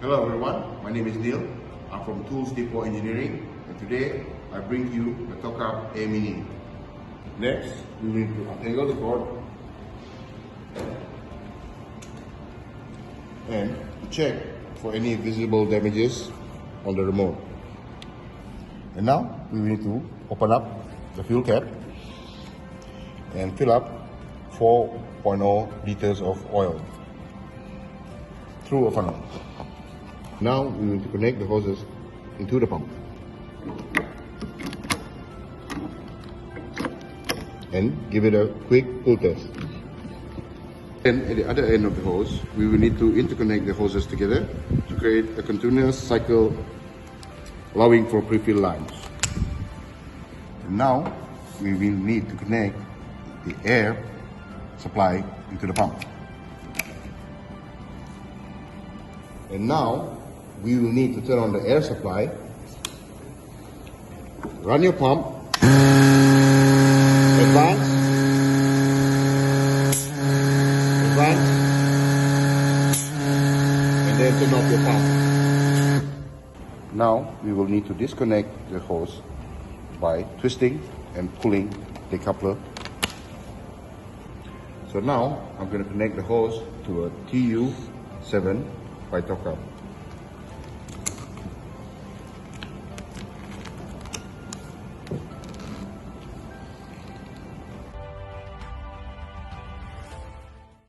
Hello everyone, my name is Neil. I'm from Tools Depot Engineering, and today I bring you the Toka Amini. Next, we need to untangle the cord and to check for any visible damages on the remote. And now we need to open up the fuel cap and fill up 4.0 liters of oil through a funnel. Now we need to connect the hoses into the pump and give it a quick pull test. Then at the other end of the hose, we will need to interconnect the hoses together to create a continuous cycle allowing for pre-fill lines. And now we will need to connect the air supply into the pump. And now we will need to turn on the air supply, run your pump, advance, and then turn off your pump. Now we will need to disconnect the hose by twisting and pulling the coupler. So now I'm going to connect the hose to a TU7 by Toka.